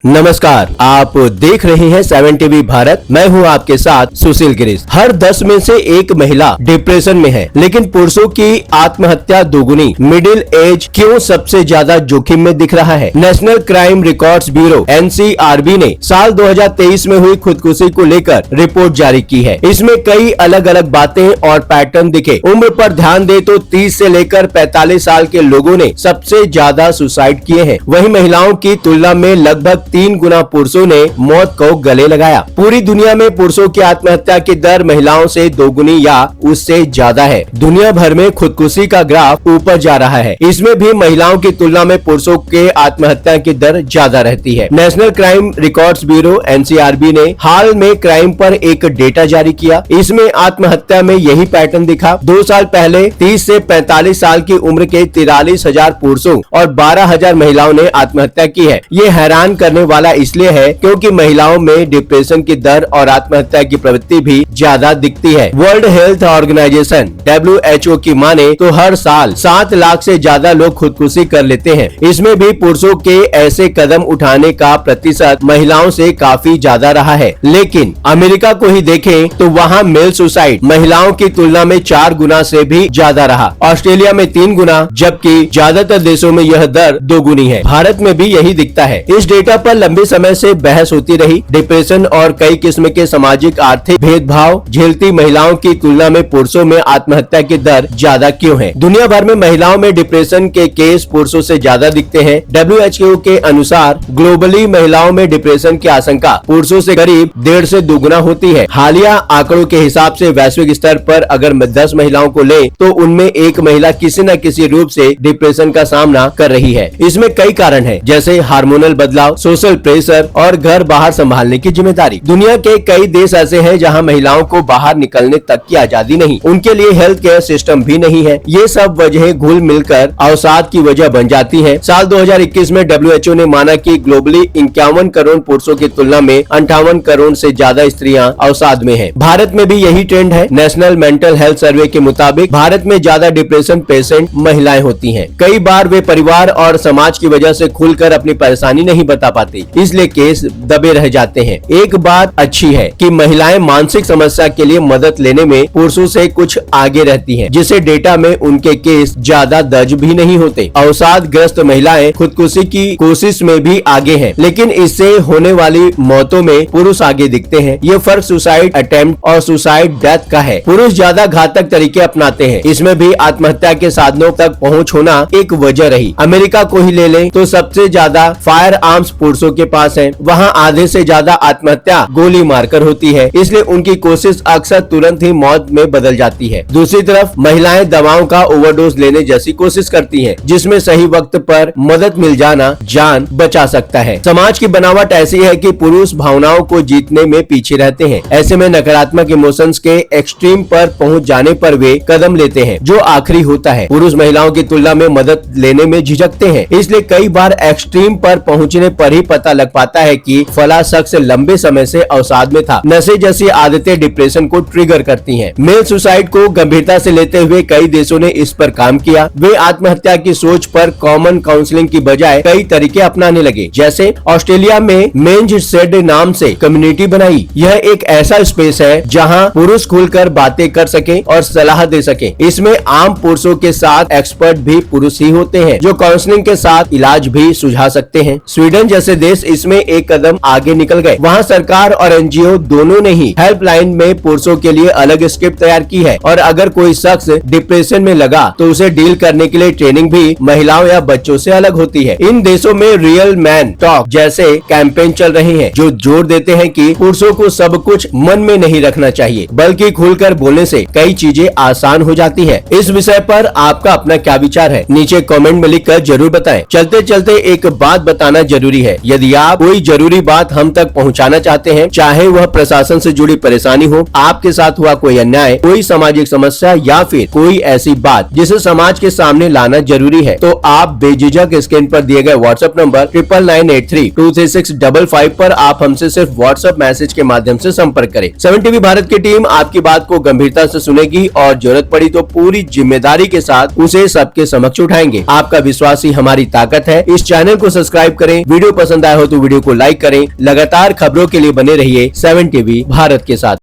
नमस्कार, आप देख रहे हैं 7 टीवी भारत। मैं हूं आपके साथ सुशील गिरीश। हर 10 में से एक महिला डिप्रेशन में है, लेकिन पुरुषों की आत्महत्या दोगुनी। मिडिल एज क्यों सबसे ज्यादा जोखिम में दिख रहा है? National crime records bureau NCRB ने साल 2023 में हुई खुदकुशी को लेकर रिपोर्ट जारी की है। इसमें कई अलग अलग बातें और पैटर्न दिखे। उम्र पर ध्यान दे तो 30 से लेकर 45 साल के लोगों ने सबसे ज्यादा सुसाइड किए हैं। वहीं महिलाओं की तुलना में लगभग 3 गुना पुरुषों ने मौत को गले लगाया। पूरी दुनिया में पुरुषों की आत्महत्या की दर महिलाओं से दोगुनी या उससे ज्यादा है। दुनिया भर में खुदकुशी का ग्राफ ऊपर जा रहा है। इसमें भी महिलाओं की तुलना में पुरुषों के आत्महत्या की दर ज्यादा रहती है। National crime records bureau NCRB ने हाल में क्राइम पर एक डेटा जारी किया। इसमें आत्महत्या में यही पैटर्न दिखा। 2 साल पहले 30 से 45 साल की उम्र के 43,000 पुरुषों और 12,000 महिलाओं ने आत्महत्या की है। ये हैरान करने वाला इसलिए है क्योंकि महिलाओं में डिप्रेशन की दर और आत्महत्या की प्रवृत्ति भी ज्यादा दिखती है। वर्ल्ड हेल्थ ऑर्गेनाइजेशन WHO की माने तो हर साल 7 लाख से ज्यादा लोग खुदकुशी कर लेते हैं। इसमें भी पुरुषों के ऐसे कदम उठाने का प्रतिशत महिलाओं से काफी ज्यादा रहा है। लेकिन अमेरिका को ही देखें तो वहाँ मेल सुसाइड महिलाओं की तुलना में 4 गुना से भी ज्यादा रहा। ऑस्ट्रेलिया में 3 गुना, जबकि ज्यादातर देशों में यह दर 2 गुनी है। भारत में भी यही दिखता है। इस डेटा पर लंबे समय से बहस होती रही। डिप्रेशन और कई किस्म के सामाजिक आर्थिक भेदभाव झेलती महिलाओं की तुलना में पुरुषों में आत्महत्या की दर ज्यादा क्यों है? दुनिया भर में महिलाओं में डिप्रेशन के केस पुरुषों से ज्यादा दिखते हैं। WHO के अनुसार ग्लोबली महिलाओं में डिप्रेशन की आशंका पुरुषों से करीब 1.5 से 2 गुना होती है। हालिया आंकड़ों के हिसाब से वैश्विक स्तर पर अगर 10 महिलाओं को ले तो उनमें एक महिला किसी न किसी रूप से डिप्रेशन का सामना कर रही है। इसमें कई कारण है, जैसे हार्मोनल बदलाव, सोशल प्रेशर और घर बाहर संभालने की जिम्मेदारी। दुनिया के कई देश ऐसे हैं जहां महिलाओं को बाहर निकलने तक की आजादी नहीं, उनके लिए हेल्थ केयर सिस्टम भी नहीं है। ये सब वजह घुल मिलकर अवसाद की वजह बन जाती हैं। साल 2021 में WHO ने माना कि ग्लोबली 51 करोड़ पुरुषों की तुलना में 58 करोड़ से ज्यादा स्त्रियां अवसाद में हैं। भारत में भी यही ट्रेंड है। नेशनल मेंटल हेल्थ सर्वे के मुताबिक भारत में ज्यादा डिप्रेशन पेशेंट महिलाएं होती हैं। कई बार वे परिवार और समाज की वजह से खुलकर अपनी परेशानी नहीं बता पाती, इसलिए केस दबे रह जाते हैं। एक बात अच्छी है कि महिलाएं मानसिक समस्या के लिए मदद लेने में पुरुषों से कुछ आगे रहती हैं, जिसे डेटा में उनके केस ज्यादा दर्ज भी नहीं होते। अवसाद ग्रस्त महिलाएं खुदकुशी की कोशिश में भी आगे हैं, लेकिन इससे होने वाली मौतों में पुरुष आगे दिखते हैं। ये फर्क सुसाइड अटेम्प्ट और सुसाइड डेथ का है। पुरुष ज्यादा घातक तरीके अपनाते हैं। इसमें भी आत्महत्या के साधनों तक पहुँच होना एक वजह रही। अमेरिका को ही ले लें तो सबसे ज्यादा फायर आर्म्स पुरुषों के पास है। वहाँ आधे से ज्यादा आत्महत्या गोली मारकर होती है, इसलिए उनकी कोशिश अक्सर तुरंत ही मौत में बदल जाती है। दूसरी तरफ महिलाएं दवाओं का ओवरडोज लेने जैसी कोशिश करती हैं, जिसमें सही वक्त पर मदद मिल जाना जान बचा सकता है। समाज की बनावट ऐसी है कि पुरुष भावनाओं को जीतने में पीछे रहते हैं। ऐसे में नकारात्मक इमोशंस के एक्सट्रीम पर पहुंच जाने पर वे कदम लेते हैं जो आखिरी होता है। पुरुष महिलाओं की तुलना में मदद लेने में झिझकते हैं, इसलिए कई बार एक्सट्रीम पर पहुंचने पर ही पता लग पाता है कि फला शख्स लंबे समय से अवसाद में था। नशे जैसी आदतें डिप्रेशन को ट्रिगर करती हैं। मेल सुसाइड को गंभीरता से लेते हुए कई देशों ने इस पर काम किया। वे आत्महत्या की सोच पर कॉमन काउंसलिंग की बजाय कई तरीके अपनाने लगे। जैसे ऑस्ट्रेलिया में मेंज सेड नाम से कम्युनिटी बनाई। यह एक ऐसा स्पेस है जहां पुरुष खुलकर बातें कर सके और सलाह दे सके। इसमें आम पुरुषों के साथ एक्सपर्ट भी पुरुष ही होते हैं, जो काउंसलिंग के साथ इलाज भी सुझा सकते हैं। स्वीडन जैसे देश इसमें एक कदम आगे निकल गए। वहाँ सरकार और NGO दोनों ने ही हेल्पलाइन में पुरुषों के लिए अलग स्क्रिप्ट तैयार की है, और अगर कोई शख्स डिप्रेशन में लगा तो उसे डील करने के लिए ट्रेनिंग भी महिलाओं या बच्चों से अलग होती है। इन देशों में रियल मैन टॉक जैसे कैंपेन चल रहे हैं, जो जोर देते हैं कि पुरुषों को सब कुछ मन में नहीं रखना चाहिए, बल्कि खुलकर बोलने से कई चीजें आसान हो जाती है। इस विषय पर आपका अपना क्या विचार है, नीचे कमेंट में लिखकर जरूर बताएं। चलते चलते एक बात बताना जरूरी है, यदि आप कोई जरूरी बात हम तक पहुंचाना चाहते हैं, चाहे वह प्रशासन से जुड़ी परेशानी हो, आपके साथ हुआ कोई अन्याय, कोई सामाजिक समस्या या फिर कोई ऐसी बात जिसे समाज के सामने लाना जरूरी है, तो आप बेझिझक स्क्रीन पर दिए गए व्हाट्सएप नंबर 9998323655 पर आप हमसे सिर्फ व्हाट्सएप मैसेज के माध्यम से संपर्क करें। 7 टीवी भारत की टीम आपकी बात को गंभीरता से सुनेगी और जरूरत पड़ी तो पूरी जिम्मेदारी के साथ उसे सबके समक्ष उठाएंगे। आपका विश्वास ही हमारी ताकत है। इस चैनल को सब्सक्राइब करें, वीडियो पसंद पसंद आया हो तो वीडियो को लाइक करें। लगातार खबरों के लिए बने रहिए 7 टीवी भारत के साथ।